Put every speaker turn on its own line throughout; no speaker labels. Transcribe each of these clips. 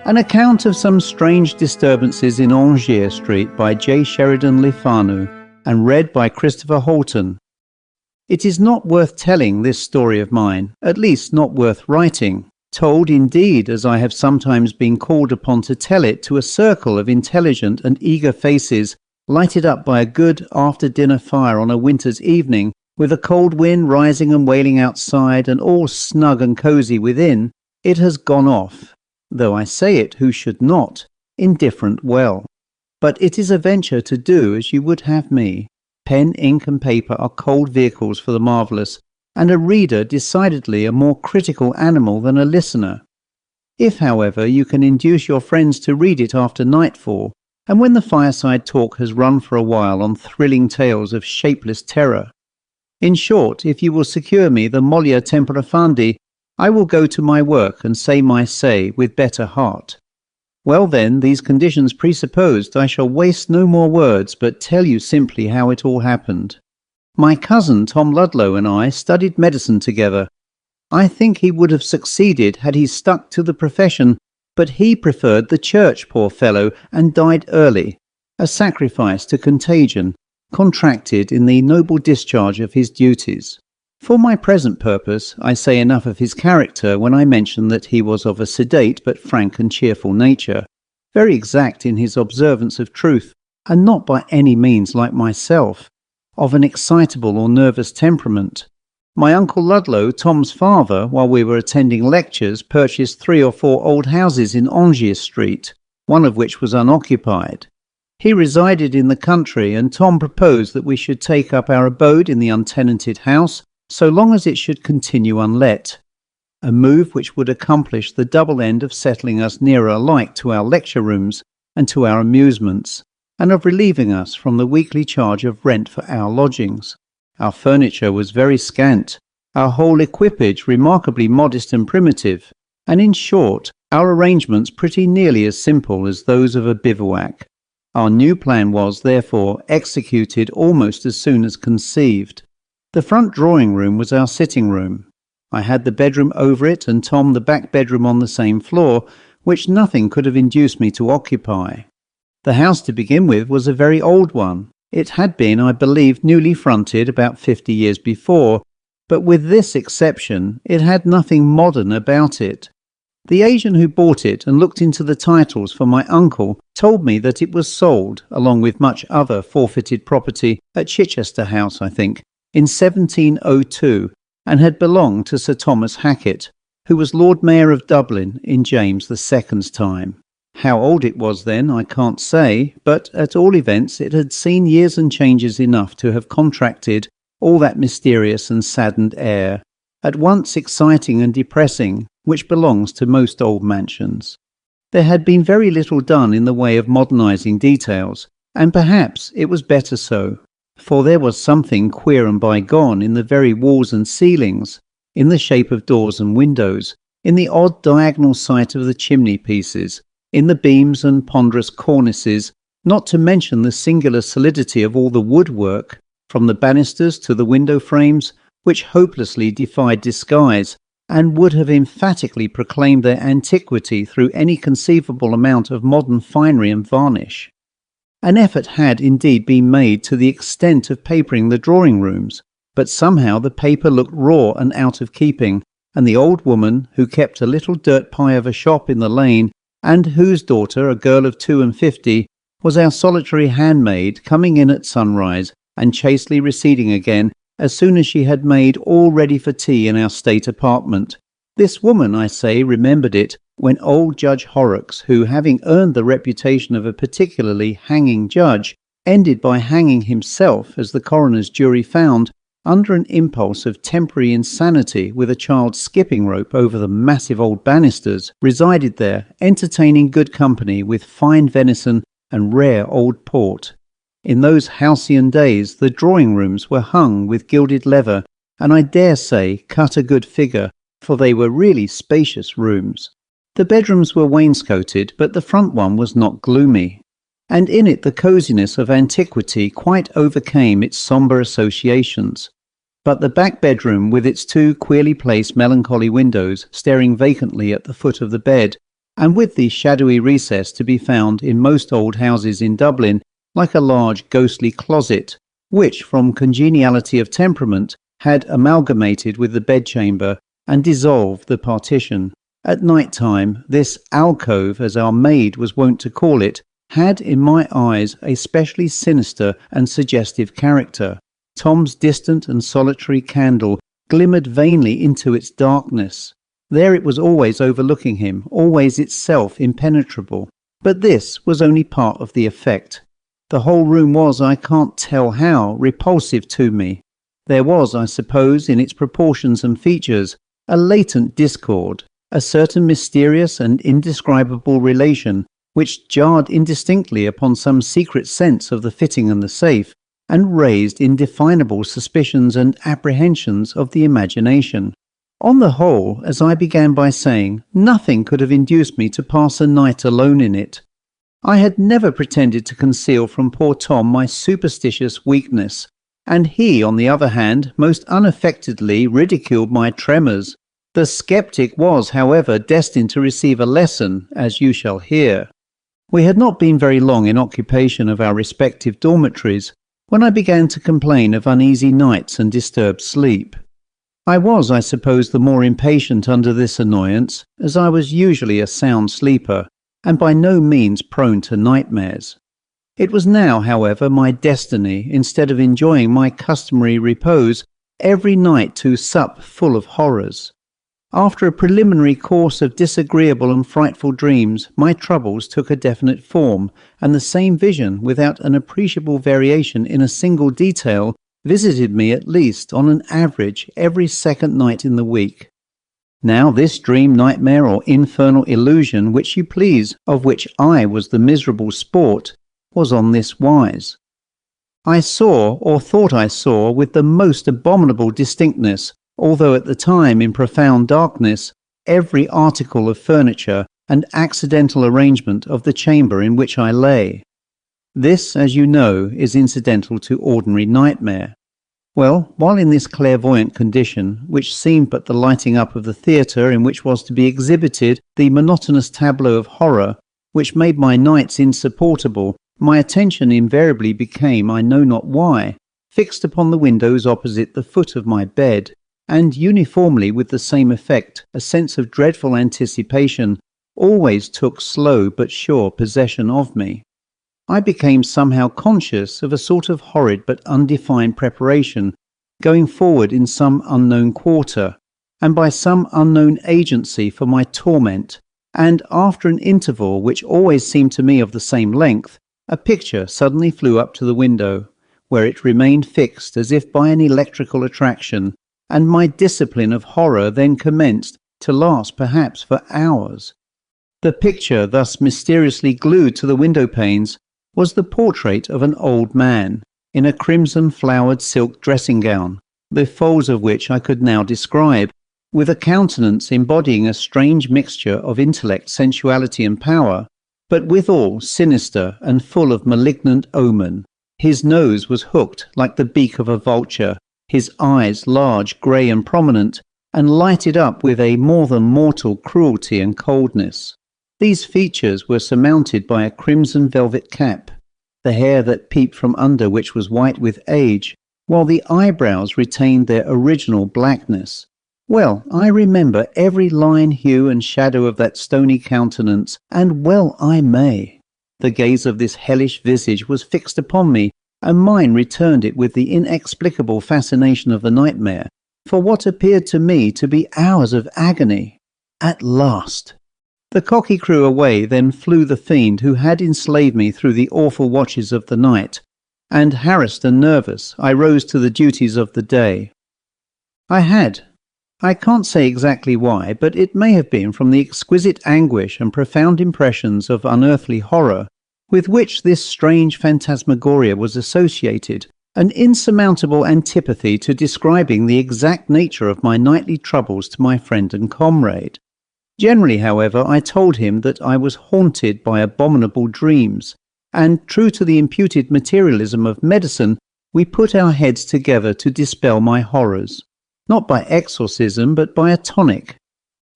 An account of some strange disturbances in Aungier Street by J.Sheridan Le Fanu, and read by Chris Halton. It is not worth telling, this story of mine, at least not worth writing. Told indeed, as I have sometimes been called upon to tell it, to a circle of intelligent and eager faces, lighted up by a good after-dinner fire on a winter's evening, with a cold wind rising and wailing outside and all snug and cosy within, it has gone off. Though I say it who should not, indifferent well. But it is a venture to do as you would have me. Pen, ink and paper are cold vehicles for the marvellous, and a reader decidedly a more critical animal than a listener. If, however, you can induce your friends to read it after nightfall, and when the fireside talk has run for a while on thrilling tales of shapeless terror. In short, if you will secure me the Mollia Tempora Fandi, I will go to my work and say my say with better heart. Well then, these conditions presupposed, I shall waste no more words, but tell you simply how it all happened. My cousin Tom Ludlow and I studied medicine together. I think he would have succeeded had he stuck to the profession, but he preferred the church, poor fellow, and died early, a sacrifice to contagion, contracted in the noble discharge of his duties. For my present purpose, I say enough of his character when I mention that he was of a sedate but frank and cheerful nature, very exact in his observance of truth, and not by any means like myself, of an excitable or nervous temperament. My uncle Ludlow, Tom's father, while we were attending lectures, purchased 3 or 4 old houses in Aungier Street, one of which was unoccupied. He resided in the country, and Tom proposed that we should take up our abode in the untenanted house, so long as it should continue unlet, a move which would accomplish the double end of settling us nearer alike to our lecture rooms and to our amusements, and of relieving us from the weekly charge of rent for our lodgings. Our furniture was very scant, our whole equipage remarkably modest and primitive, and in short, our arrangements pretty nearly as simple as those of a bivouac. Our new plan was, therefore, executed almost as soon as conceived. The front drawing-room was our sitting-room. I had the bedroom over it, and Tom the back bedroom on the same floor, which nothing could have induced me to occupy. The house, to begin with, was a very old one. It had been, I believe, newly fronted about 50 years before, but with this exception, it had nothing modern about it. The agent who bought it and looked into the titles for my uncle told me that it was sold, along with much other forfeited property, at Chichester House, I think, in 1702, and had belonged to Sir Thomas Hackett, who was Lord Mayor of Dublin in James II's time. How old it was then, I can't say, but at all events it had seen years and changes enough to have contracted all that mysterious and saddened air, at once exciting and depressing, which belongs to most old mansions. There had been very little done in the way of modernizing details, and perhaps it was better so, for there was something queer and bygone in the very walls and ceilings, in the shape of doors and windows, in the odd diagonal site of the chimney pieces, in the beams and ponderous cornices, not to mention the singular solidity of all the woodwork, from the banisters to the window frames, which hopelessly defied disguise, and would have emphatically proclaimed their antiquity through any conceivable amount of modern finery and varnish. An effort had indeed been made to the extent of papering the drawing-rooms, but somehow the paper looked raw and out of keeping, and the old woman, who kept a little dirt pie of a shop in the lane, and whose daughter, a girl of 52, was our solitary handmaid, coming in at sunrise, and chastely receding again as soon as she had made all ready for tea in our state apartment. This woman, I say, remembered it when old Judge Horrocks, who, having earned the reputation of a particularly hanging judge, ended by hanging himself, as the coroner's jury found, under an impulse of temporary insanity with a child's skipping rope over the massive old banisters, resided there, entertaining good company with fine venison and rare old port. In those halcyon days the drawing-rooms were hung with gilded leather, and I dare say cut a good figure, for they were really spacious rooms. The bedrooms were wainscoted, but the front one was not gloomy, and in it the cosiness of antiquity quite overcame its sombre associations. But the back bedroom, with its 2 queerly placed melancholy windows staring vacantly at the foot of the bed, and with the shadowy recess to be found in most old houses in Dublin, like a large ghostly closet, which, from congeniality of temperament, had amalgamated with the bedchamber and dissolved the partition. At night time, this alcove, as our maid was wont to call it, had in my eyes a specially sinister and suggestive character. Tom's distant and solitary candle glimmered vainly into its darkness. There it was always overlooking him, always itself impenetrable. But this was only part of the effect. The whole room was, I can't tell how, repulsive to me. There was, I suppose, in its proportions and features, a latent discord, a certain mysterious and indescribable relation which jarred indistinctly upon some secret sense of the fitting and the safe, and raised indefinable suspicions and apprehensions of the imagination. On the whole, as I began by saying, nothing could have induced me to pass a night alone in it. I had never pretended to conceal from poor Tom my superstitious weakness, and he, on the other hand, most unaffectedly ridiculed my tremors. The sceptic was, however, destined to receive a lesson, as you shall hear. We had not been very long in occupation of our respective dormitories when I began to complain of uneasy nights and disturbed sleep. I was, I suppose, the more impatient under this annoyance, as I was usually a sound sleeper, and by no means prone to nightmares. It was now, however, my destiny, instead of enjoying my customary repose, every night to sup full of horrors. After a preliminary course of disagreeable and frightful dreams, my troubles took a definite form, and the same vision, without an appreciable variation in a single detail, visited me at least, on an average, every second night in the week. Now this dream, nightmare, or infernal illusion, which you please, of which I was the miserable sport, was on this wise. I saw, or thought I saw, with the most abominable distinctness, although at the time in profound darkness, every article of furniture and accidental arrangement of the chamber in which I lay. This, as you know, is incidental to ordinary nightmare. Well, while in this clairvoyant condition, which seemed but the lighting up of the theatre in which was to be exhibited the monotonous tableau of horror, which made my nights insupportable, my attention invariably became, I know not why, fixed upon the windows opposite the foot of my bed, and uniformly with the same effect, a sense of dreadful anticipation always took slow but sure possession of me. I became somehow conscious of a sort of horrid but undefined preparation going forward in some unknown quarter, and by some unknown agency for my torment, and after an interval which always seemed to me of the same length, a picture suddenly flew up to the window, where it remained fixed as if by an electrical attraction, and my discipline of horror then commenced, to last perhaps for hours. The picture thus mysteriously glued to the window panes was the portrait of an old man, in a crimson flowered silk dressing gown, the folds of which I could now describe, with a countenance embodying a strange mixture of intellect, sensuality, and power, but withal sinister and full of malignant omen. His nose was hooked like the beak of a vulture, his eyes large, grey and prominent, and lighted up with a more than mortal cruelty and coldness. These features were surmounted by a crimson velvet cap, the hair that peeped from under which was white with age, while the eyebrows retained their original blackness. Well, I remember every line, hue, and shadow of that stony countenance, and well I may. The gaze of this hellish visage was fixed upon me, and mine returned it with the inexplicable fascination of the nightmare, for what appeared to me to be hours of agony. At last! The cocky crew away, then flew the fiend who had enslaved me through the awful watches of the night, and harassed and nervous, I rose to the duties of the day. I can't say exactly why, but it may have been from the exquisite anguish and profound impressions of unearthly horror with which this strange phantasmagoria was associated, an insurmountable antipathy to describing the exact nature of my nightly troubles to my friend and comrade. Generally, however, I told him that I was haunted by abominable dreams, and, true to the imputed materialism of medicine, we put our heads together to dispel my horrors, not by exorcism, but by a tonic.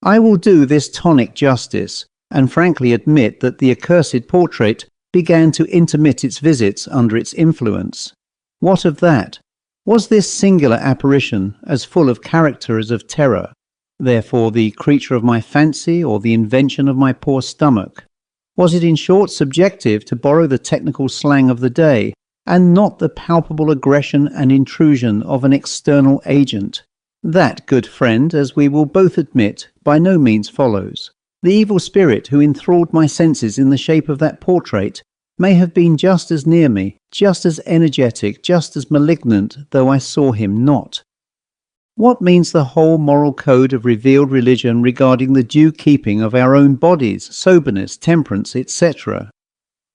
I will do this tonic justice, and frankly admit that the accursed portrait began to intermit its visits under its influence. What of that? Was this singular apparition as full of character as of terror, therefore the creature of my fancy or the invention of my poor stomach? Was it in short subjective, to borrow the technical slang of the day, and not the palpable aggression and intrusion of an external agent? That, good friend, as we will both admit, by no means follows. The evil spirit who enthralled my senses in the shape of that portrait may have been just as near me, just as energetic, just as malignant, though I saw him not. What means the whole moral code of revealed religion regarding the due keeping of our own bodies, soberness, temperance, etc.?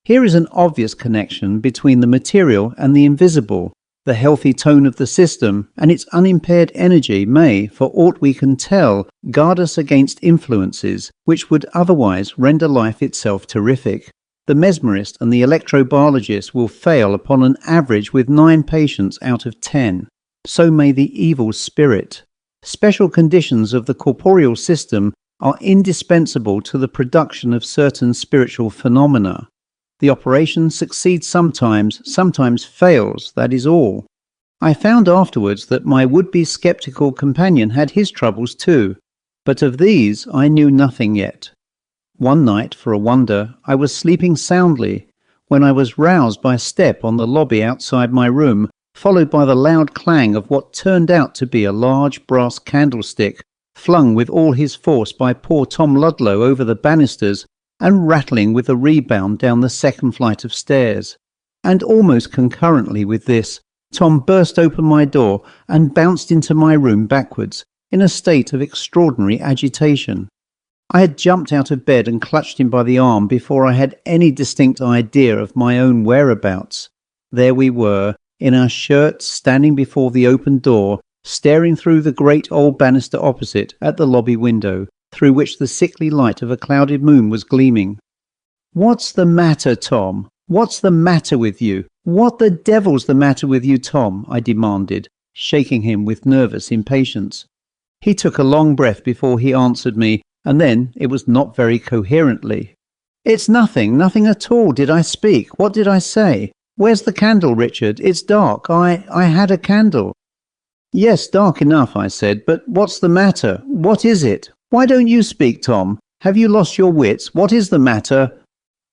Here is an obvious connection between the material and the invisible. The healthy tone of the system and its unimpaired energy may, for aught we can tell, guard us against influences which would otherwise render life itself terrific. The mesmerist and the electrobiologist will fail upon an average with 9 patients out of 10. So may the evil spirit. Special conditions of the corporeal system are indispensable to the production of certain spiritual phenomena. The operation succeeds sometimes fails, that is all. I found afterwards that my would-be sceptical companion had his troubles too, but of these I knew nothing yet. One night, for a wonder, I was sleeping soundly, when I was roused by a step on the lobby outside my room, followed by the loud clang of what turned out to be a large brass candlestick, flung with all his force by poor Tom Ludlow over the banisters, and rattling with a rebound down the second flight of stairs. And almost concurrently with this, Tom burst open my door and bounced into my room backwards, in a state of extraordinary agitation. I had jumped out of bed and clutched him by the arm before I had any distinct idea of my own whereabouts. There we were, in our shirts, standing before the open door, staring through the great old banister opposite at the lobby window, through which the sickly light of a clouded moon was gleaming. "What's the matter, Tom? What's the matter with you? What the devil's the matter with you, Tom?" I demanded, shaking him with nervous impatience. He took a long breath before he answered me, and then it was not very coherently. "It's nothing at all. Did I speak? What did I say? Where's the candle, Richard? It's dark. I had a candle." "Yes, dark enough," I said, "but what's the matter? What is it? Why don't you speak, Tom? Have you lost your wits? What is the matter?"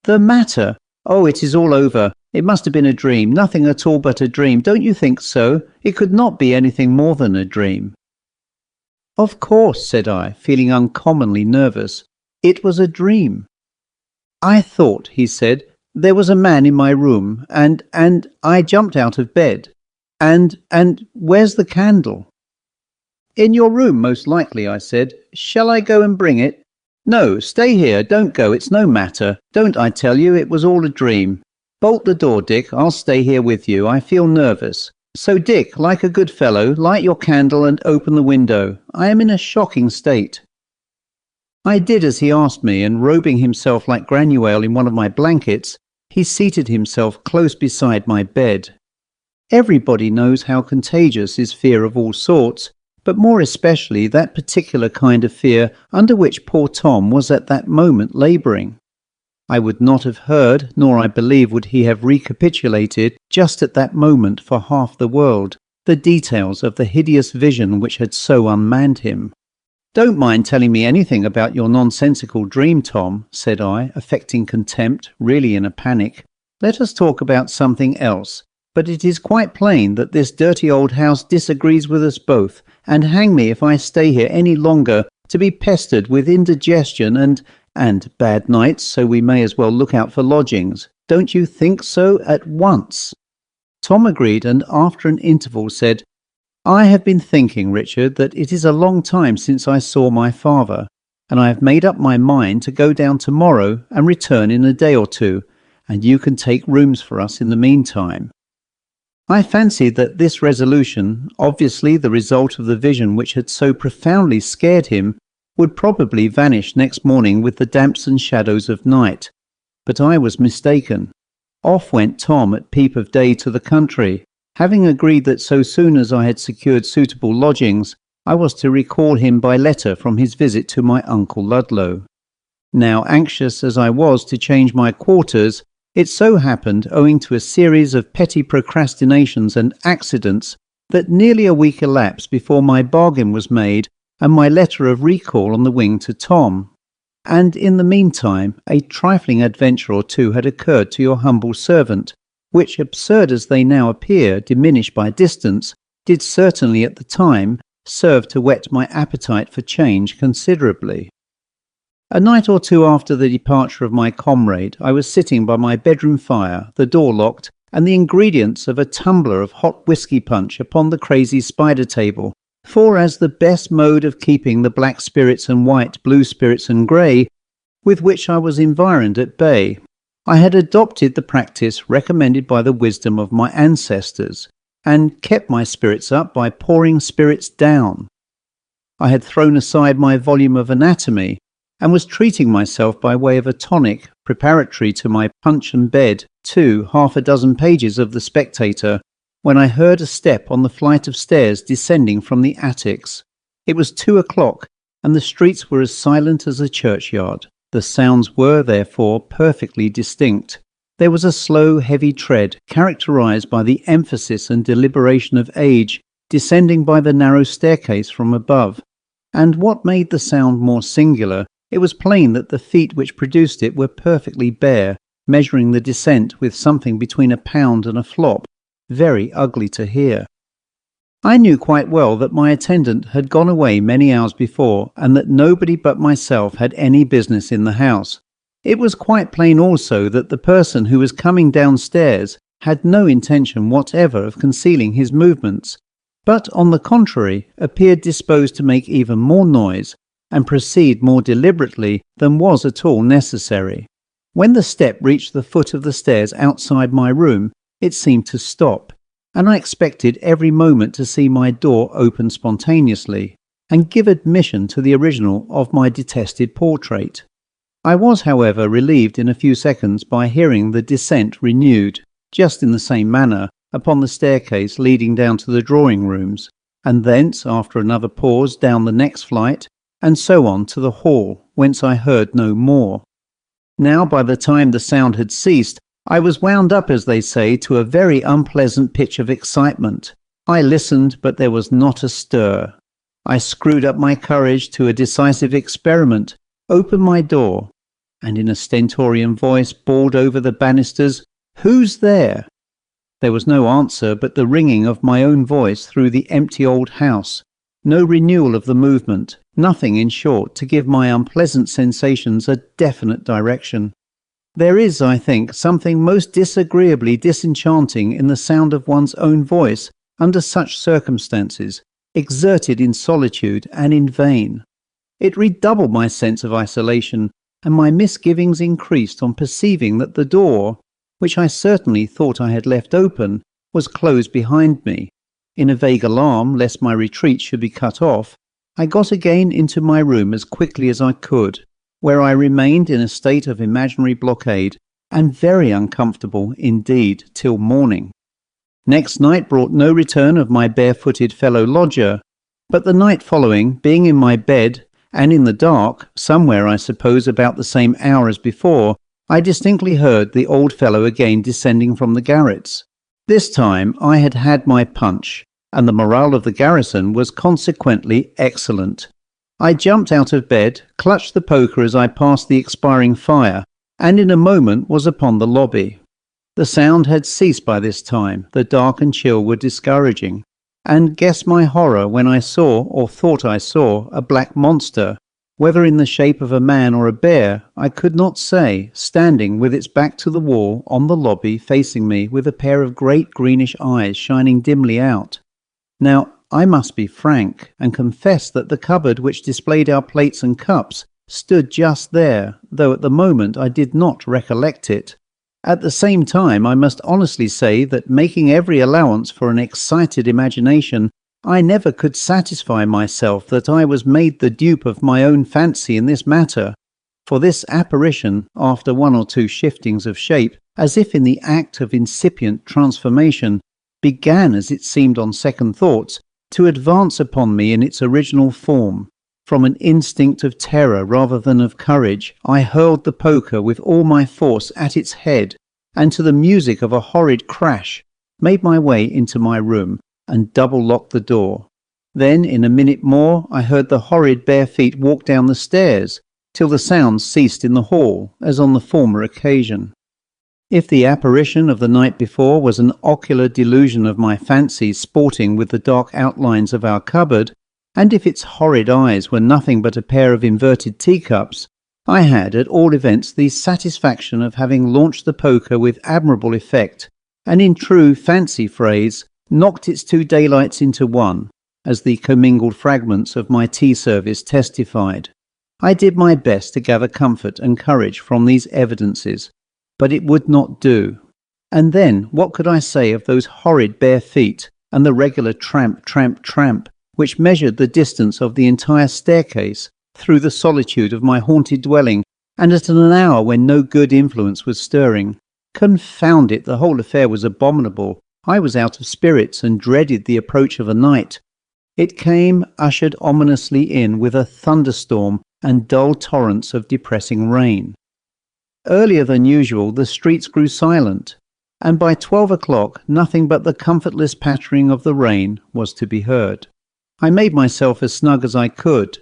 "The matter? Oh, it is all over. It must have been a dream. Nothing at all but a dream. Don't you think so? It could not be anything more than a dream." "Of course," said I, feeling uncommonly nervous. "It was a dream." "I thought," he said, "there was a man in my room, and I jumped out of bed. And where's the candle?" "In your room, most likely," I said. "Shall I go and bring it?" "No, stay here. Don't go. It's no matter. Don't, I tell you. It was all a dream. Bolt the door, Dick. I'll stay here with you. I feel nervous. So, Dick, like a good fellow, light your candle and open the window. I am in a shocking state." I did as he asked me, and robing himself like Granuaile in one of my blankets, he seated himself close beside my bed. Everybody knows how contagious is fear of all sorts, but more especially that particular kind of fear under which poor Tom was at that moment labouring. I would not have heard, nor I believe would he have recapitulated, just at that moment for half the world, the details of the hideous vision which had so unmanned him. "Don't mind telling me anything about your nonsensical dream, Tom," said I, affecting contempt, really in a panic. "Let us talk about something else. But it is quite plain that this dirty old house disagrees with us both, and hang me if I stay here any longer to be pestered with indigestion and bad nights, so we may as well look out for lodgings. Don't you think so at once?" Tom agreed, and after an interval said, "I have been thinking, Richard, that it is a long time since I saw my father, and I have made up my mind to go down tomorrow and return in a day or two, and you can take rooms for us in the meantime." I fancied that this resolution, obviously the result of the vision which had so profoundly scared him, would probably vanish next morning with the damps and shadows of night. But I was mistaken. Off went Tom at peep of day to the country, having agreed that so soon as I had secured suitable lodgings, I was to recall him by letter from his visit to my Uncle Ludlow. Now, anxious as I was to change my quarters, it so happened, owing to a series of petty procrastinations and accidents, that nearly a week elapsed before my bargain was made and my letter of recall on the wing to Tom. And in the meantime, a trifling adventure or two had occurred to your humble servant, which, absurd as they now appear, diminished by distance, did certainly at the time serve to whet my appetite for change considerably. A night or two after the departure of my comrade, I was sitting by my bedroom fire, the door locked, and the ingredients of a tumbler of hot whisky punch upon the crazy spider table, for as the best mode of keeping the black spirits and white, blue spirits and grey, with which I was environed at bay, I had adopted the practice recommended by the wisdom of my ancestors, and kept my spirits up by pouring spirits down. I had thrown aside my volume of anatomy, and was treating myself by way of a tonic preparatory to my Punch and Bed to half a dozen pages of The Spectator, when I heard a step on the flight of stairs descending from the attics. It was 2 o'clock, and the streets were as silent as a churchyard. The sounds were, therefore, perfectly distinct. There was a slow, heavy tread, characterized by the emphasis and deliberation of age, descending by the narrow staircase from above. And what made the sound more singular, it was plain that the feet which produced it were perfectly bare, measuring the descent with something between a pound and a flop, very ugly to hear. I knew quite well that my attendant had gone away many hours before, and that nobody but myself had any business in the house. It was quite plain also that the person who was coming downstairs had no intention whatever of concealing his movements, but on the contrary appeared disposed to make even more noise, and proceed more deliberately than was at all necessary. When the step reached the foot of the stairs outside my room, it seemed to stop, and I expected every moment to see my door open spontaneously, and give admission to the original of my detested portrait. I was, however, relieved in a few seconds by hearing the descent renewed, just in the same manner, upon the staircase leading down to the drawing rooms, and thence, after another pause, down the next flight, and so on to the hall, whence I heard no more. Now, by the time the sound had ceased, I was wound up, as they say, to a very unpleasant pitch of excitement. I listened, but there was not a stir. I screwed up my courage to a decisive experiment, opened my door, and in a stentorian voice bawled over the banisters, "Who's there?" There was no answer but the ringing of my own voice through the empty old house. No renewal of the movement, nothing, in short, to give my unpleasant sensations a definite direction. There is, I think, something most disagreeably disenchanting in the sound of one's own voice under such circumstances, exerted in solitude and in vain. It redoubled my sense of isolation, and my misgivings increased on perceiving that the door, which I certainly thought I had left open, was closed behind me. In a vague alarm lest my retreat should be cut off, I got again into my room as quickly as I could, where I remained in a state of imaginary blockade, and very uncomfortable indeed till morning. Next night brought no return of my barefooted fellow lodger, but the night following, being in my bed, and in the dark, somewhere I suppose about the same hour as before, I distinctly heard the old fellow again descending from the garrets. This time I had had my punch, and the morale of the garrison was consequently excellent. I jumped out of bed, clutched the poker as I passed the expiring fire, and in a moment was upon the lobby. The sound had ceased by this time, the dark and chill were discouraging, and guess my horror when I saw, or thought I saw, a black monster, whether in the shape of a man or a bear, I could not say, standing with its back to the wall on the lobby facing me with a pair of great greenish eyes shining dimly out. Now, I must be frank and confess that the cupboard which displayed our plates and cups stood just there, though at the moment I did not recollect it. At the same time, I must honestly say that, making every allowance for an excited imagination, I never could satisfy myself that I was made the dupe of my own fancy in this matter, for this apparition, after one or two shiftings of shape, as if in the act of incipient transformation, began, as it seemed on second thoughts, to advance upon me in its original form. From an instinct of terror rather than of courage, I hurled the poker with all my force at its head, and to the music of a horrid crash, made my way into my room and double-locked the door. Then, in a minute more, I heard the horrid bare feet walk down the stairs, till the sounds ceased in the hall, as on the former occasion. If the apparition of the night before was an ocular delusion of my fancy sporting with the dark outlines of our cupboard, and if its horrid eyes were nothing but a pair of inverted teacups, I had, at all events, the satisfaction of having launched the poker with admirable effect, and in true fancy phrase, knocked its two daylights into one, as the commingled fragments of my tea service testified. I did my best to gather comfort and courage from these evidences, but it would not do. And then, what could I say of those horrid bare feet, and the regular tramp, tramp, tramp, which measured the distance of the entire staircase through the solitude of my haunted dwelling, and at an hour when no good influence was stirring? Confound it, the whole affair was abominable. I was out of spirits, and dreaded the approach of a night. It came, ushered ominously in with a thunderstorm and dull torrents of depressing rain. Earlier than usual, the streets grew silent, and by 12 o'clock nothing but the comfortless pattering of the rain was to be heard. I made myself as snug as I could.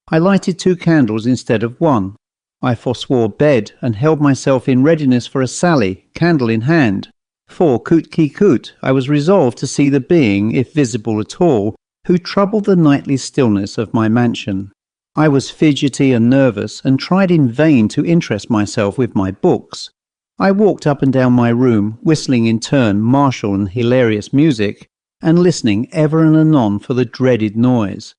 I lighted 2 candles instead of 1. I forswore bed, and held myself in readiness for a sally, candle in hand. For, coûte qui coûte, I was resolved to see the being, if visible at all, who troubled the nightly stillness of my mansion. I was fidgety and nervous, and tried in vain to interest myself with my books. I walked up and down my room, whistling in turn martial and hilarious music, and listening ever and anon for the dreaded noise.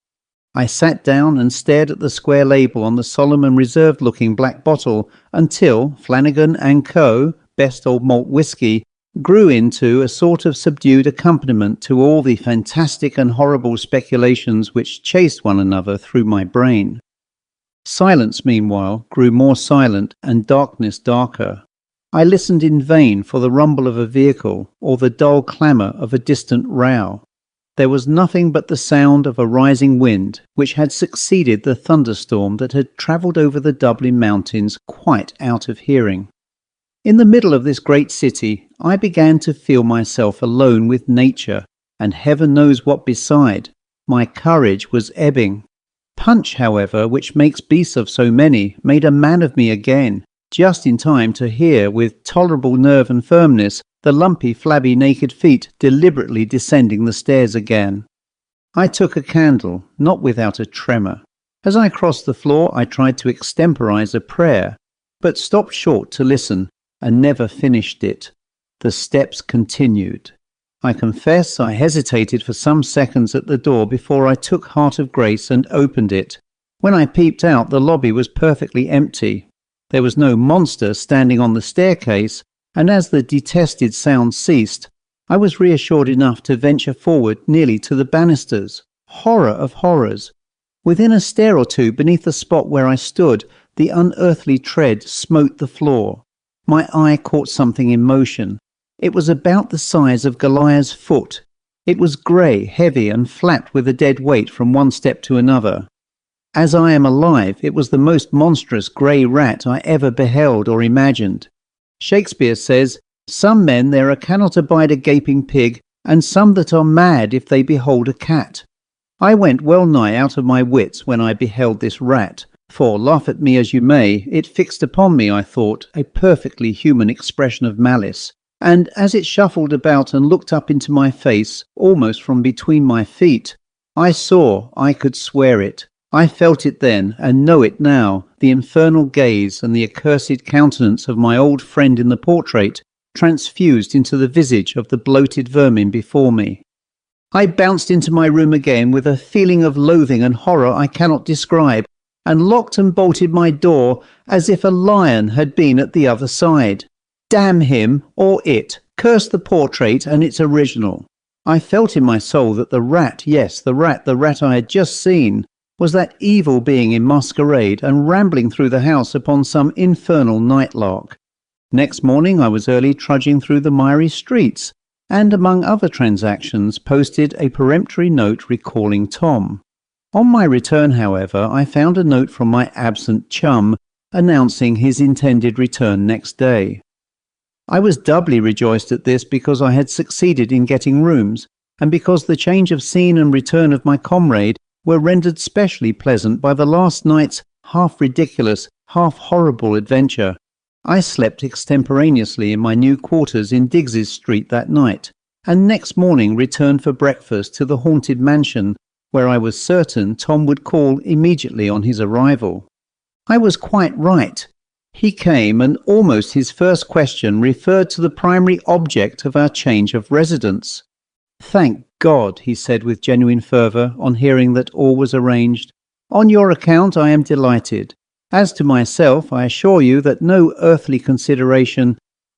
I sat down and stared at the square label on the solemn and reserved-looking black bottle until Flanagan & Co., best old malt whisky, grew into a sort of subdued accompaniment to all the fantastic and horrible speculations which chased one another through my brain. Silence, meanwhile, grew more silent and darkness darker. I listened in vain for the rumble of a vehicle or the dull clamour of a distant row. There was nothing but the sound of a rising wind, which had succeeded the thunderstorm that had travelled over the Dublin mountains quite out of hearing. In the middle of this great city, I began to feel myself alone with nature, and heaven knows what beside. My courage was ebbing. Punch, however, which makes beasts of so many, made a man of me again, just in time to hear, with tolerable nerve and firmness, the lumpy, flabby, naked feet deliberately descending the stairs again. I took a candle, not without a tremor. As I crossed the floor, I tried to extemporize a prayer, but stopped short to listen, and never finished it. The steps continued. I confess I hesitated for some seconds at the door before I took heart of grace and opened it. When I peeped out, the lobby was perfectly empty. There was no monster standing on the staircase, and as the detested sound ceased, I was reassured enough to venture forward nearly to the banisters. Horror of horrors! Within a stair or two beneath the spot where I stood, the unearthly tread smote the floor. My eye caught something in motion. It was about the size of Goliath's foot. It was grey, heavy, and flapped with a dead weight from one step to another. As I am alive, it was the most monstrous grey rat I ever beheld or imagined. Shakespeare says, "Some men there are cannot abide a gaping pig, and some that are mad if they behold a cat." I went well nigh out of my wits when I beheld this rat, for, laugh at me as you may, it fixed upon me, I thought, a perfectly human expression of malice, and as it shuffled about and looked up into my face, almost from between my feet, I saw, I could swear it, I felt it then, and know it now, the infernal gaze and the accursed countenance of my old friend in the portrait, transfused into the visage of the bloated vermin before me. I bounced into my room again with a feeling of loathing and horror I cannot describe, and locked and bolted my door as if a lion had been at the other side. Damn him, or it, curse the portrait and its original. I felt in my soul that the rat, yes, the rat I had just seen, was that evil being in masquerade and rambling through the house upon some infernal night lark. Next morning I was early trudging through the miry streets, and among other transactions posted a peremptory note recalling Tom. On my return, however, I found a note from my absent chum announcing his intended return next day. I was doubly rejoiced at this because I had succeeded in getting rooms, and because the change of scene and return of my comrade were rendered specially pleasant by the last night's half-ridiculous, half-horrible adventure. I slept extemporaneously in my new quarters in Digges Street that night, and next morning returned for breakfast to the haunted mansion, where I was certain Tom would call immediately on his arrival. I was quite right. He came, and almost his first question referred to the primary object of our change of residence. "Thank God," he said with genuine fervour, on hearing that all was arranged. "On your account I am delighted. As to myself, I assure you that no earthly consideration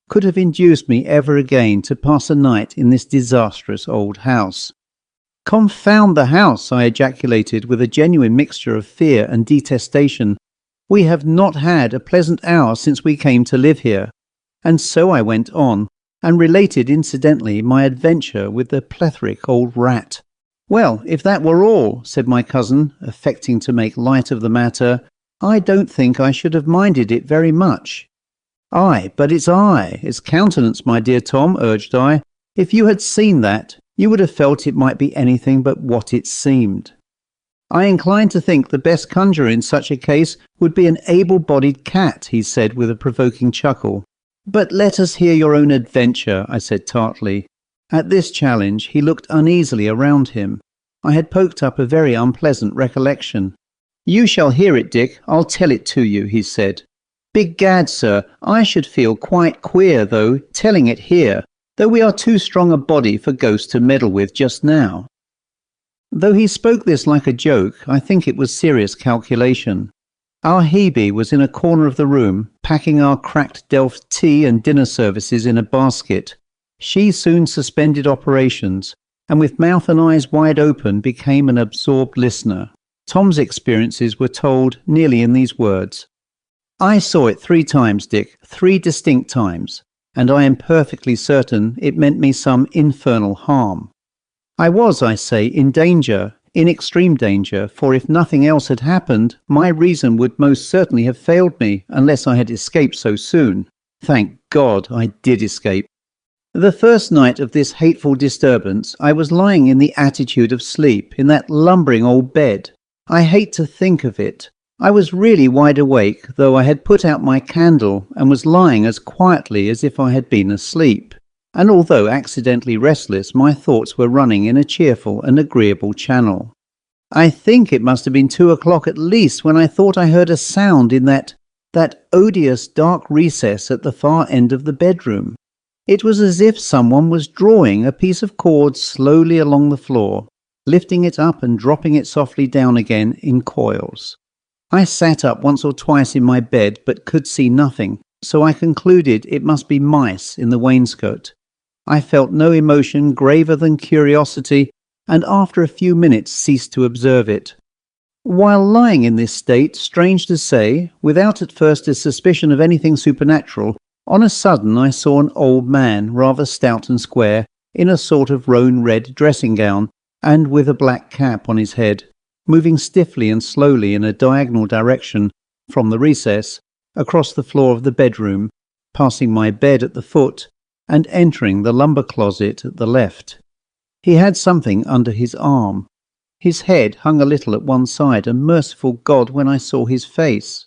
could have induced me ever again to pass a night in this disastrous old house." "Confound the house!" I ejaculated with a genuine mixture of fear and detestation. "We have not had a pleasant hour since we came to live here." And so I went on, and related incidentally my adventure with the plethoric old rat. "Well, if that were all," said my cousin, affecting to make light of the matter, "I don't think I should have minded it very much." "Aye, but it's countenance, my dear Tom," urged I. "If you had seen that, you would have felt it might be anything but what it seemed." "I incline to think the best conjurer in such a case would be an able-bodied cat," he said with a provoking chuckle. "But let us hear your own adventure," I said tartly. At this challenge he looked uneasily around him. I had poked up a very unpleasant recollection. "You shall hear it, Dick. I'll tell it to you," he said. "Begad, sir, I should feel quite queer, though, telling it here, though we are too strong a body for ghosts to meddle with just now." Though he spoke this like a joke, I think it was serious calculation. Our Hebe was in a corner of the room, packing our cracked Delft tea and dinner services in a basket. She soon suspended operations, and with mouth and eyes wide open became an absorbed listener. Tom's experiences were told nearly in these words. "I saw it 3 times, Dick, 3 distinct times, and I am perfectly certain it meant me some infernal harm. I was, I say, in danger, in extreme danger, for if nothing else had happened, my reason would most certainly have failed me unless I had escaped so soon. Thank God I did escape. The first night of this hateful disturbance, I was lying in the attitude of sleep in that lumbering old bed. I hate to think of it. I was really wide awake, though I had put out my candle and was lying as quietly as if I had been asleep. And although accidentally restless, my thoughts were running in a cheerful and agreeable channel. I think it must have been 2 o'clock at least when I thought I heard a sound in that odious dark recess at the far end of the bedroom. It was as if someone was drawing a piece of cord slowly along the floor, lifting it up and dropping it softly down again in coils. I sat up once or twice in my bed but could see nothing, so I concluded it must be mice in the wainscot. I felt no emotion graver than curiosity, and after a few minutes ceased to observe it. While lying in this state, strange to say, without at first a suspicion of anything supernatural, on a sudden I saw an old man, rather stout and square, in a sort of roan red dressing gown, and with a black cap on his head, moving stiffly and slowly in a diagonal direction from the recess, across the floor of the bedroom, passing my bed at the foot, and entering the lumber closet at the left. He had something under his arm. His head hung a little at one side, and merciful God, when I saw his face.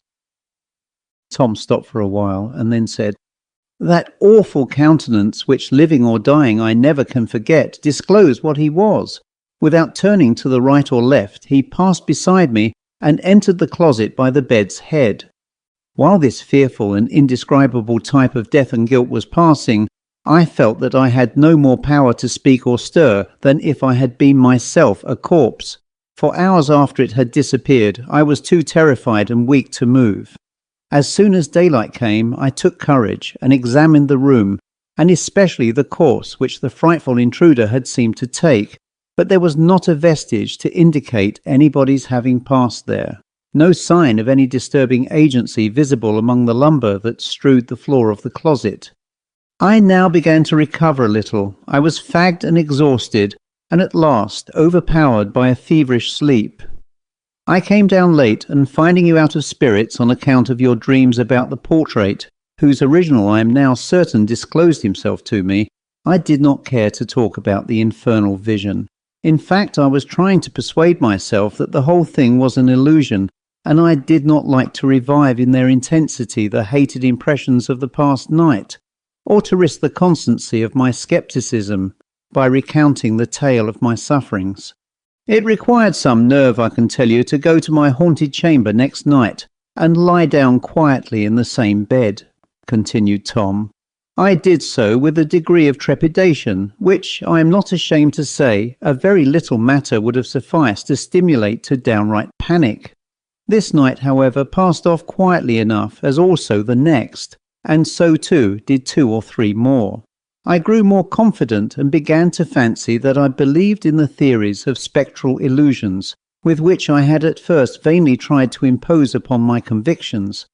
Tom stopped for a while, and then said, "That awful countenance, which living or dying I never can forget, disclosed what he was. Without turning to the right or left, he passed beside me, and entered the closet by the bed's head. While this fearful and indescribable type of death and guilt was passing, I felt that I had no more power to speak or stir than if I had been myself a corpse. For hours after it had disappeared, I was too terrified and weak to move. As soon as daylight came, I took courage and examined the room, and especially the course which the frightful intruder had seemed to take, but there was not a vestige to indicate anybody's having passed there. No sign of any disturbing agency visible among the lumber that strewed the floor of the closet. I now began to recover a little. I was fagged and exhausted, and at last overpowered by a feverish sleep. I came down late, and finding you out of spirits on account of your dreams about the portrait, whose original I am now certain disclosed himself to me, I did not care to talk about the infernal vision. In fact, I was trying to persuade myself that the whole thing was an illusion, and I did not like to revive in their intensity the hated impressions of the past night, or to risk the constancy of my scepticism by recounting the tale of my sufferings. It required some nerve, I can tell you, to go to my haunted chamber next night and lie down quietly in the same bed, continued Tom. I did so with a degree of trepidation, which, I am not ashamed to say, a very little matter would have sufficed to stimulate to downright panic. This night, however, passed off quietly enough, as also the next, and so too did 2 or 3 more. I grew more confident and began to fancy that I believed in the theories of spectral illusions, with which I had at first vainly tried to impose upon my convictions.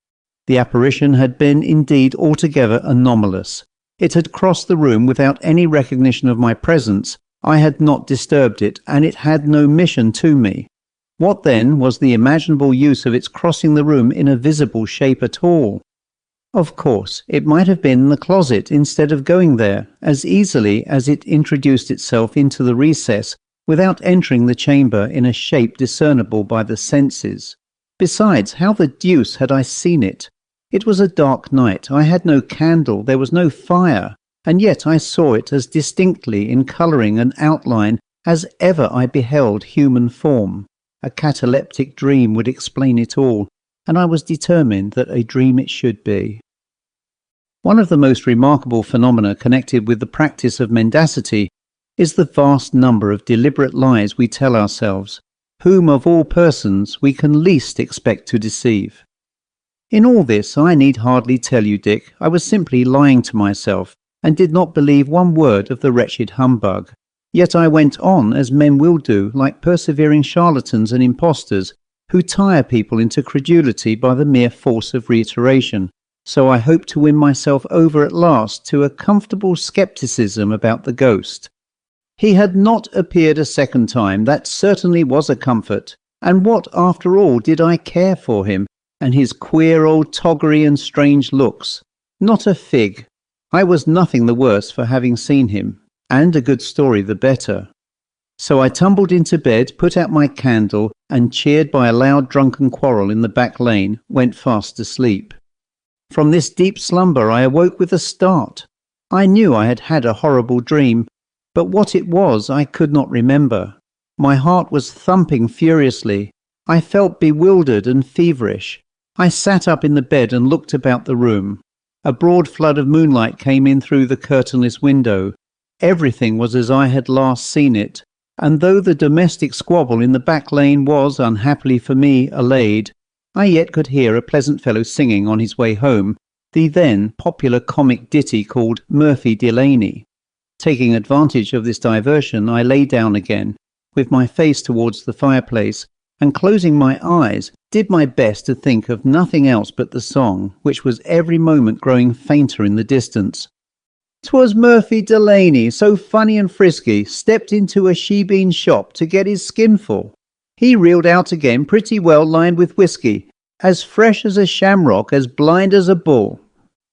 The apparition had been indeed altogether anomalous. It had crossed the room without any recognition of my presence. I had not disturbed it, and it had no mission to me. What then was the imaginable use of its crossing the room in a visible shape at all? Of course, it might have been in the closet instead of going there, as easily as it introduced itself into the recess without entering the chamber in a shape discernible by the senses. Besides, how the deuce had I seen it? It was a dark night, I had no candle, there was no fire, and yet I saw it as distinctly in colouring and outline as ever I beheld human form. A cataleptic dream would explain it all, and I was determined that a dream it should be. One of the most remarkable phenomena connected with the practice of mendacity is the vast number of deliberate lies we tell ourselves, whom of all persons we can least expect to deceive. In all this, I need hardly tell you, Dick, I was simply lying to myself, and did not believe one word of the wretched humbug. Yet I went on, as men will do, like persevering charlatans and impostors, who tire people into credulity by the mere force of reiteration. So I hope to win myself over at last to a comfortable scepticism about the ghost. He had not appeared a second time, that certainly was a comfort. And what, after all, did I care for him, and his queer old toggery and strange looks? Not a fig. I was nothing the worse for having seen him, and a good story the better. So I tumbled into bed, put out my candle, and, cheered by a loud drunken quarrel in the back lane, went fast asleep. From this deep slumber I awoke with a start. I knew I had had a horrible dream, but what it was I could not remember. My heart was thumping furiously. I felt bewildered and feverish. I sat up in the bed and looked about the room. A broad flood of moonlight came in through the curtainless window. Everything was as I had last seen it, and though the domestic squabble in the back lane was, unhappily for me, allayed, I yet could hear a pleasant fellow singing on his way home the then popular comic ditty called Murphy Delaney. Taking advantage of this diversion, I lay down again, with my face towards the fireplace, and closing my eyes, did my best to think of nothing else but the song, which was every moment growing fainter in the distance. "'Twas Murphy Delaney, so funny and frisky, stepped into a shebeen shop to get his skinful. He reeled out again pretty well lined with whiskey, as fresh as a shamrock, as blind as a bull."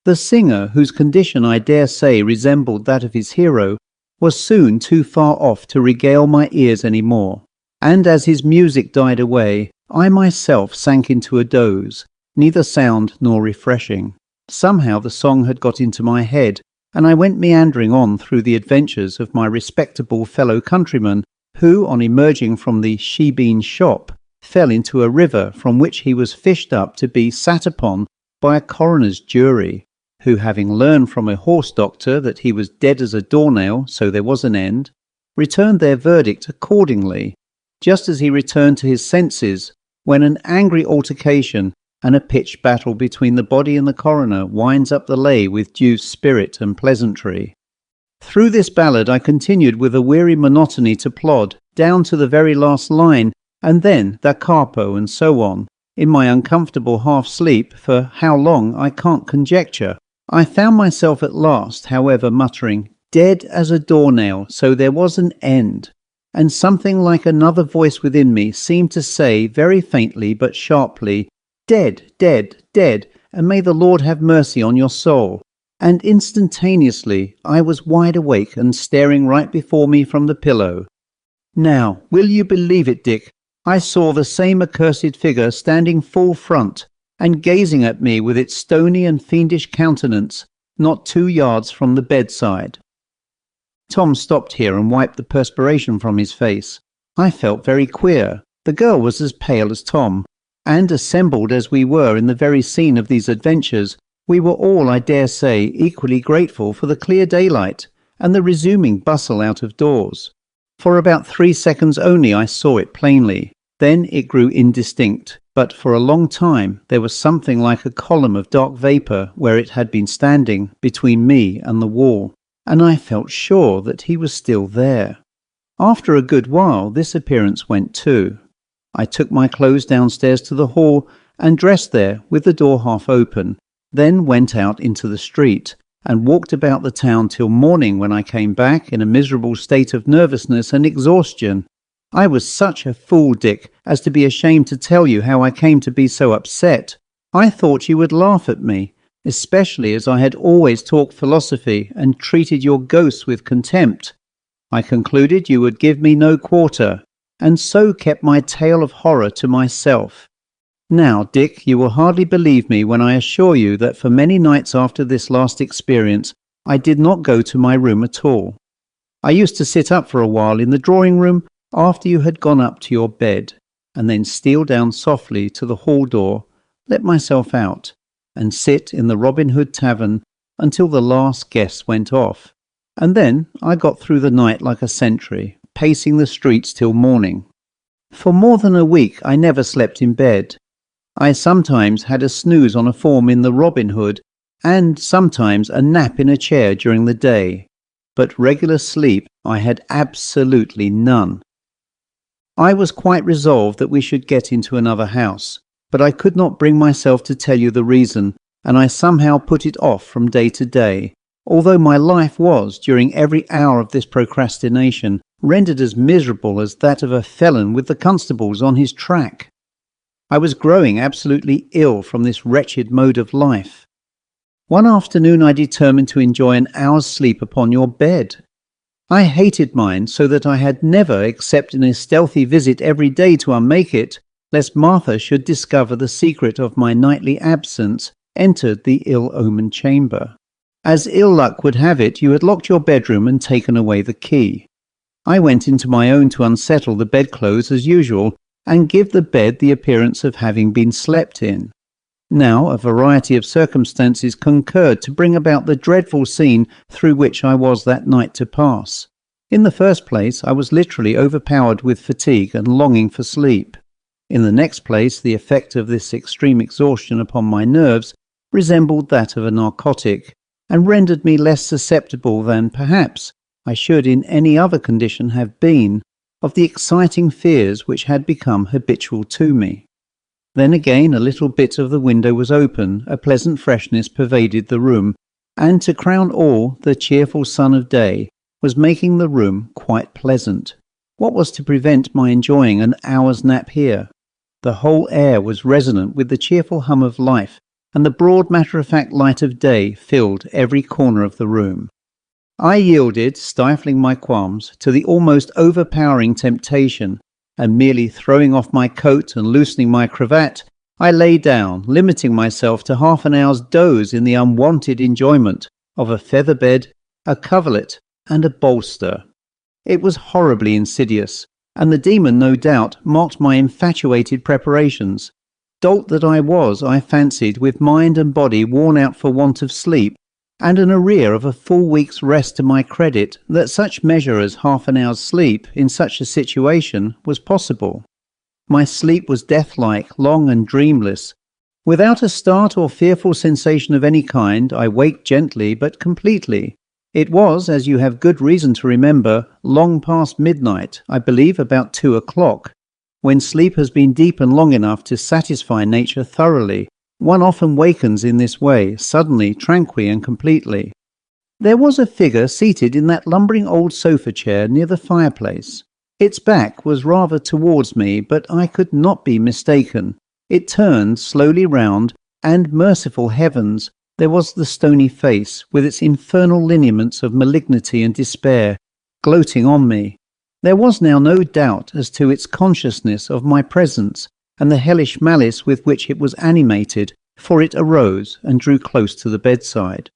The singer, whose condition I dare say resembled that of his hero, was soon too far off to regale my ears any more, and as his music died away, I myself sank into a doze, neither sound nor refreshing. Somehow the song had got into my head, and I went meandering on through the adventures of my respectable fellow countryman, who, on emerging from the shebeen shop, fell into a river from which he was fished up to be sat upon by a coroner's jury, who, having learned from a horse doctor that he was dead as a doornail, so there was an end, returned their verdict accordingly, just as he returned to his senses, when an angry altercation and a pitched battle between the body and the coroner winds up the lay with due spirit and pleasantry. Through this ballad I continued with a weary monotony to plod, down to the very last line, and then da capo, and so on, in my uncomfortable half-sleep, for how long I can't conjecture. I found myself at last, however, muttering, "Dead as a doornail, so there was an end." and something like another voice within me seemed to say very faintly but sharply, "Dead, dead, dead, and may the Lord have mercy on your soul." And instantaneously I was wide awake and staring right before me from the pillow. Now, will you believe it, Dick? I saw the same accursed figure standing full front and gazing at me with its stony and fiendish countenance, not 2 yards from the bedside. Tom stopped here and wiped the perspiration from his face. I felt very queer. The girl was as pale as Tom, and assembled as we were in the very scene of these adventures, we were all, I dare say, equally grateful for the clear daylight and the resuming bustle out of doors. For about 3 seconds only I saw it plainly. Then it grew indistinct, but for a long time there was something like a column of dark vapour where it had been standing between me and the wall, and I felt sure that he was still there. After a good while this appearance went too. I took my clothes downstairs to the hall and dressed there with the door half open, then went out into the street and walked about the town till morning, when I came back in a miserable state of nervousness and exhaustion. I was such a fool, Dick, as to be ashamed to tell you how I came to be so upset. I thought you would laugh at me, especially as I had always talked philosophy and treated your ghosts with contempt. I concluded you would give me no quarter, and so kept my tale of horror to myself. Now, Dick, you will hardly believe me when I assure you that for many nights after this last experience, I did not go to my room at all. I used to sit up for a while in the drawing-room after you had gone up to your bed, and then steal down softly to the hall door, let myself out, and sit in the Robin Hood Tavern until the last guest went off. And then I got through the night like a sentry, pacing the streets till morning. For more than a week I never slept in bed. I sometimes had a snooze on a form in the Robin Hood, and sometimes a nap in a chair during the day, but regular sleep I had absolutely none. I was quite resolved that we should get into another house, but I could not bring myself to tell you the reason, and I somehow put it off from day to day, although my life was, during every hour of this procrastination, rendered as miserable as that of a felon with the constables on his track. I was growing absolutely ill from this wretched mode of life. One afternoon I determined to enjoy an hour's sleep upon your bed. I hated mine so that I had never, except in a stealthy visit every day to unmake it, lest Martha should discover the secret of my nightly absence, entered the ill-omened chamber. As ill luck would have it, you had locked your bedroom and taken away the key. I went into my own to unsettle the bedclothes as usual, and give the bed the appearance of having been slept in. Now a variety of circumstances concurred to bring about the dreadful scene through which I was that night to pass. In the first place, I was literally overpowered with fatigue and longing for sleep. In the next place, the effect of this extreme exhaustion upon my nerves resembled that of a narcotic, and rendered me less susceptible than, perhaps, I should in any other condition have been, of the exciting fears which had become habitual to me. Then again a little bit of the window was open, a pleasant freshness pervaded the room, and to crown all, the cheerful sun of day was making the room quite pleasant. What was to prevent my enjoying an hour's nap here? The whole air was resonant with the cheerful hum of life, and the broad matter-of-fact light of day filled every corner of the room. I yielded, stifling my qualms, to the almost overpowering temptation, and merely throwing off my coat and loosening my cravat, I lay down, limiting myself to half an hour's doze in the unwonted enjoyment of a feather bed, a coverlet, and a bolster. It was horribly insidious, and the demon, no doubt, mocked my infatuated preparations. Dolt that I was, I fancied, with mind and body worn out for want of sleep, and an arrear of a full week's rest to my credit, that such measure as half an hour's sleep in such a situation was possible. My sleep was death-like, long and dreamless. Without a start or fearful sensation of any kind, I waked gently but completely. It was, as you have good reason to remember, long past midnight, I believe about 2 o'clock. When sleep has been deep and long enough to satisfy nature thoroughly, one often wakens in this way, suddenly, tranquilly and completely. There was a figure seated in that lumbering old sofa chair near the fireplace. Its back was rather towards me, but I could not be mistaken. It turned slowly round, and, merciful heavens, there was the stony face, with its infernal lineaments of malignity and despair, gloating on me. There was now no doubt as to its consciousness of my presence, and the hellish malice with which it was animated, for it arose and drew close to the bedside.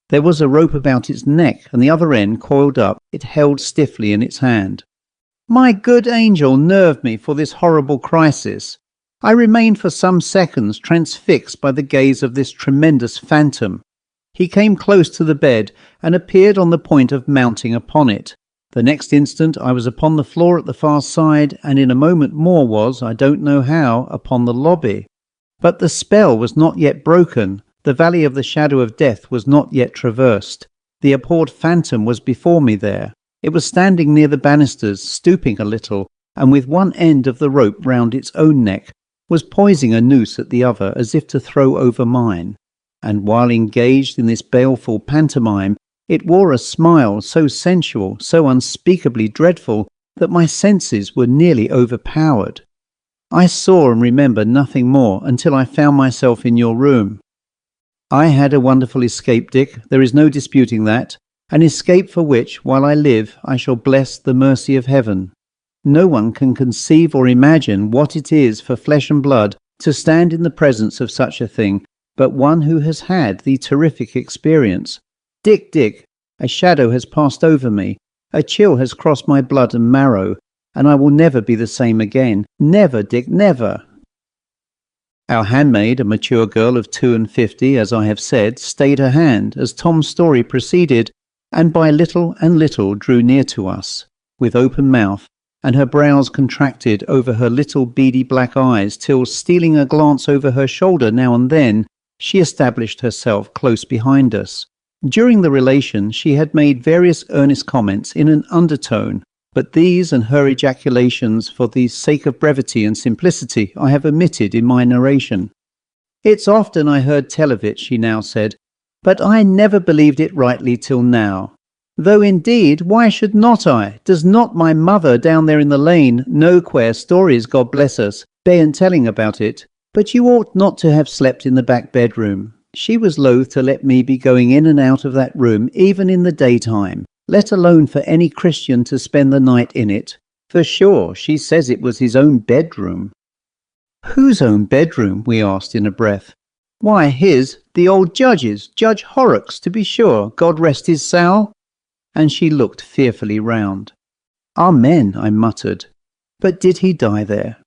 There was a rope about its neck, and the other end, coiled up, it held stiffly in its hand. My good angel nerved me for this horrible crisis. I remained for some seconds transfixed by the gaze of this tremendous phantom. He came close to the bed and appeared on the point of mounting upon it. The next instant I was upon the floor at the far side, and in a moment more was, I don't know how, upon the lobby. But the spell was not yet broken. The valley of the shadow of death was not yet traversed. The abhorred phantom was before me there. It was standing near the banisters, stooping a little, and with one end of the rope round its own neck, was poising a noose at the other as if to throw over mine. And while engaged in this baleful pantomime, it wore a smile so sensual, so unspeakably dreadful, that my senses were nearly overpowered. I saw and remember nothing more until I found myself in your room. I had a wonderful escape, Dick, there is no disputing that, an escape for which, while I live, I shall bless the mercy of heaven. No one can conceive or imagine what it is for flesh and blood to stand in the presence of such a thing, but one who has had the terrific experience. Dick, a shadow has passed over me, a chill has crossed my blood and marrow, and I will never be the same again. Never, Dick, never. Our handmaid, a mature girl of 52, as I have said, stayed her hand as Tom's story proceeded, and by little and little drew near to us, with open mouth, and her brows contracted over her little beady black eyes, till, stealing a glance over her shoulder now and then, she established herself close behind us. During the relation she had made various earnest comments in an undertone, but these and her ejaculations, for the sake of brevity and simplicity, I have omitted in my narration. It's often I heard tell of it, she now said, but I never believed it rightly till now. Though indeed, why should not I? Does not my mother down there in the lane know queer stories, God bless us, bairn telling about it? But you ought not to have slept in the back bedroom. She was loath to let me be going in and out of that room even in the daytime, let alone for any Christian to spend the night in it. For sure, she says it was his own bedroom. Whose own bedroom? We asked in a breath. Why, his, the old judge's, Judge Horrocks, to be sure, God rest his soul. And she looked fearfully round. Amen, I muttered. But did he die there?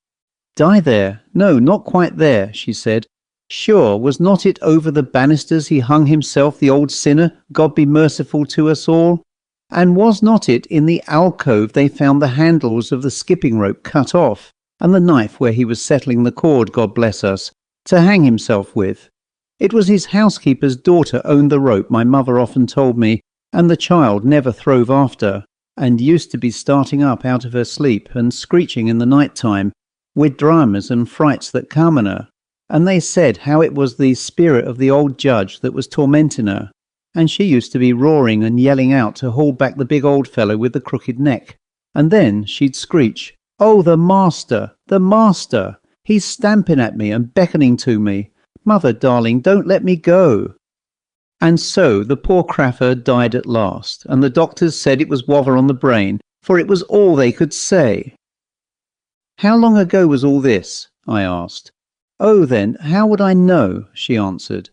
Die there? No, not quite there, she said. Sure, was not it over the banisters he hung himself, the old sinner, God be merciful to us all? And was not it in the alcove they found the handles of the skipping rope cut off, and the knife where he was settling the cord, God bless us, to hang himself with? It was his housekeeper's daughter owned the rope, my mother often told me, and the child never throve after, and used to be starting up out of her sleep and screeching in the night time, with dramas and frights that come on her. And they said how it was the spirit of the old judge that was tormenting her, and she used to be roaring and yelling out to haul back the big old fellow with the crooked neck. And then she'd screech, "Oh, the master, the master! He's stamping at me and beckoning to me. Mother, darling, don't let me go." And so the poor craffer died at last, and the doctors said it was wather on the brain, for it was all they could say. How long ago was all this? I asked. Oh, then, how would I know? She answered.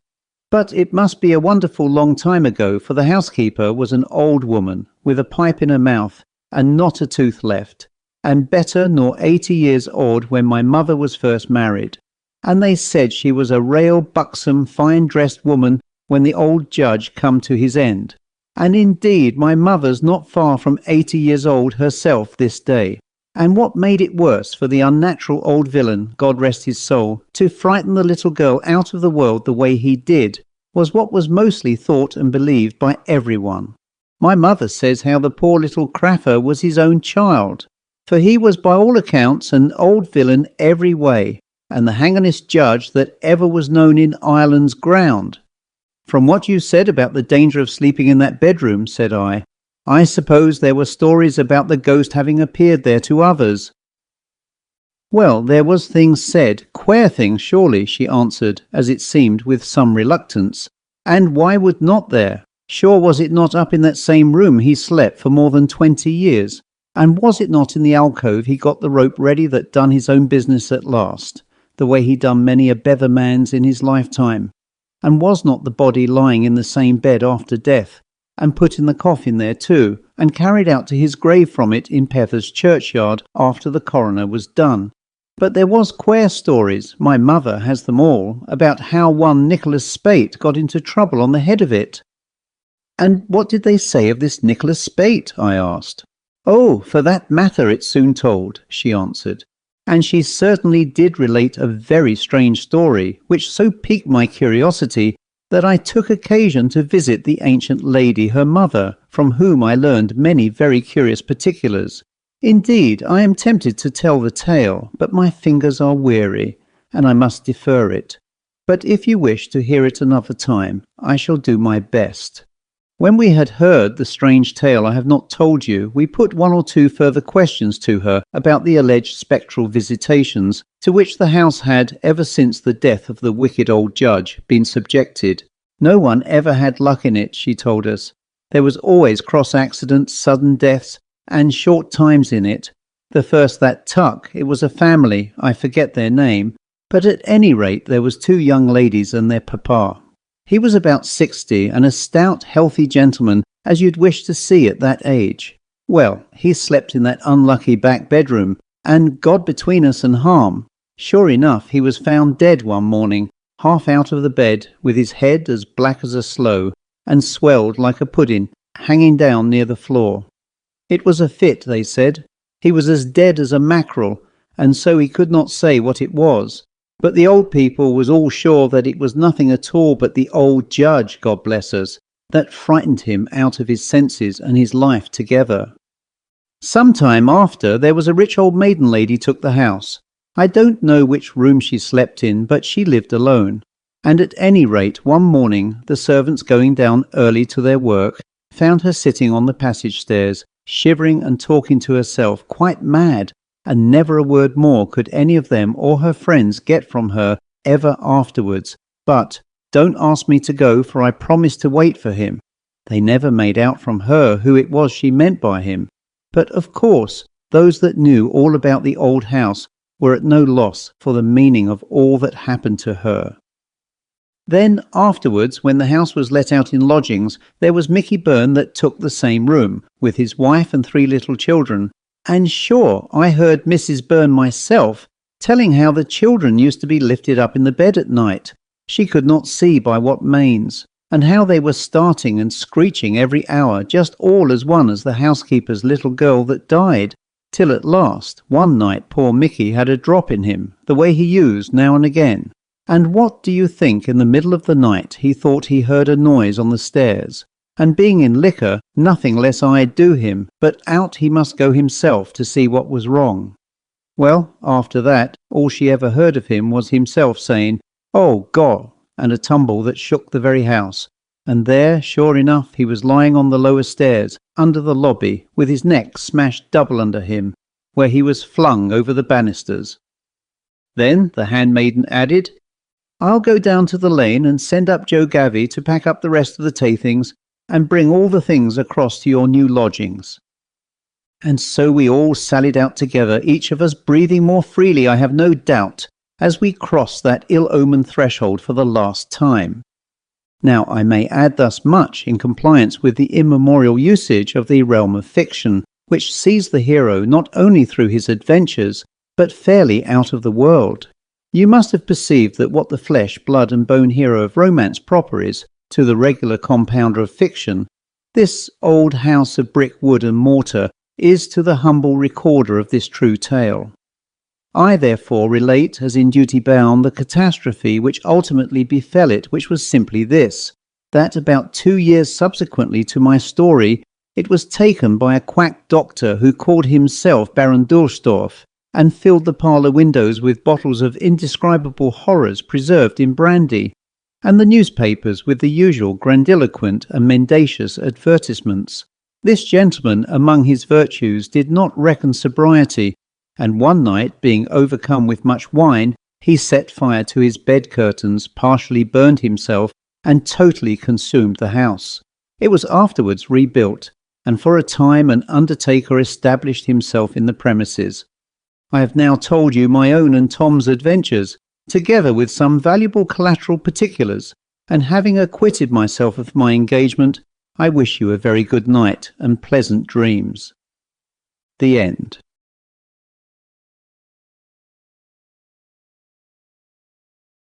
But it must be a wonderful long time ago, for the housekeeper was an old woman, with a pipe in her mouth, and not a tooth left, and better nor 80 years old when my mother was first married. And they said she was a raal buxom, fine-dressed woman when the old judge come to his end. And indeed my mother's not far from 80 years old herself this day. And what made it worse for the unnatural old villain, God rest his soul, to frighten the little girl out of the world the way he did, was what was mostly thought and believed by everyone. My mother says how the poor little craffer was his own child, for he was by all accounts an old villain every way, and the hangingest judge that ever was known in Ireland's ground. From what you said about the danger of sleeping in that bedroom, said I I suppose there were stories about the ghost having appeared there to others. Well, there was things said, queer things surely, she answered, as it seemed with some reluctance. And why would not there? Sure was it not up in that same room he slept for more than 20 years? And was it not in the alcove he got the rope ready that done his own business at last, the way he done many a better man's in his lifetime? And was not the body lying in the same bed after death, and put in the coffin there too, and carried out to his grave from it in Pether's churchyard after the coroner was done? But there was queer stories, my mother has them all, about how one Nicholas Spate got into trouble on the head of it. And what did they say of this Nicholas Spate? I asked. Oh, for that matter it's soon told, she answered. And she certainly did relate a very strange story, which so piqued my curiosity that I took occasion to visit the ancient lady her mother, from whom I learned many very curious particulars. Indeed, I am tempted to tell the tale, but my fingers are weary, and I must defer it. But if you wish to hear it another time, I shall do my best. When we had heard the strange tale I have not told you, we put one or two further questions to her about the alleged spectral visitations to which the house had, ever since the death of the wicked old judge, been subjected. No one ever had luck in it, she told us. There was always cross accidents, sudden deaths, and short times in it. The first that tuck, it was a family, I forget their name, but at any rate there was two young ladies and their papa. He was about 60 and a stout, healthy gentleman, as you'd wish to see at that age. Well, he slept in that unlucky back bedroom, and God between us and harm, sure enough he was found dead one morning, half out of the bed, with his head as black as a sloe, and swelled like a pudding, hanging down near the floor. It was a fit, they said. He was as dead as a mackerel, and so he could not say what it was. But the old people was all sure that it was nothing at all but the old judge, God bless us, that frightened him out of his senses and his life together. Some time after, there was a rich old maiden lady took the house. I don't know which room she slept in, but she lived alone. And at any rate, one morning, the servants going down early to their work, found her sitting on the passage stairs, shivering and talking to herself, quite mad, and never a word more could any of them or her friends get from her ever afterwards. But, don't ask me to go, for I promised to wait for him. They never made out from her who it was she meant by him. But, of course, those that knew all about the old house were at no loss for the meaning of all that happened to her. Then, afterwards, when the house was let out in lodgings, there was Mickey Byrne that took the same room, with his wife and 3 little children. And sure, I heard Mrs. Byrne myself telling how the children used to be lifted up in the bed at night, she could not see by what means, and how they were starting and screeching every hour, just all as one as the housekeeper's little girl that died, till at last, one night poor Mickey had a drop in him, the way he used now and again. And what do you think, in the middle of the night he thought he heard a noise on the stairs, and being in liquor, nothing less I'd do him, but out he must go himself to see what was wrong. Well, after that, all she ever heard of him was himself saying, "Oh, God," and a tumble that shook the very house, and there, sure enough, he was lying on the lower stairs, under the lobby, with his neck smashed double under him, where he was flung over the banisters. Then the handmaiden added, "I'll go down to the lane and send up Joe Gavy to pack up the rest of the tea things and bring all the things across to your new lodgings." And so we all sallied out together, each of us breathing more freely, I have no doubt, as we crossed that ill-omened threshold for the last time. Now I may add thus much in compliance with the immemorial usage of the realm of fiction, which sees the hero not only through his adventures, but fairly out of the world. You must have perceived that what the flesh, blood and bone hero of romance proper is, to the regular compounder of fiction, this old house of brick, wood and mortar is to the humble recorder of this true tale. I therefore relate, as in duty bound, the catastrophe which ultimately befell it, which was simply this, that about 2 years subsequently to my story, it was taken by a quack doctor who called himself Baron Dulsdorf, and filled the parlour windows with bottles of indescribable horrors preserved in brandy, and the newspapers with the usual grandiloquent and mendacious advertisements. This gentleman, among his virtues, did not reckon sobriety, and one night, being overcome with much wine, he set fire to his bed curtains, partially burned himself, and totally consumed the house. It was afterwards rebuilt, and for a time an undertaker established himself in the premises. I have now told you my own and Tom's adventures, together with some valuable collateral particulars, and having acquitted myself of my engagement, I wish you a very good night and pleasant dreams. The end.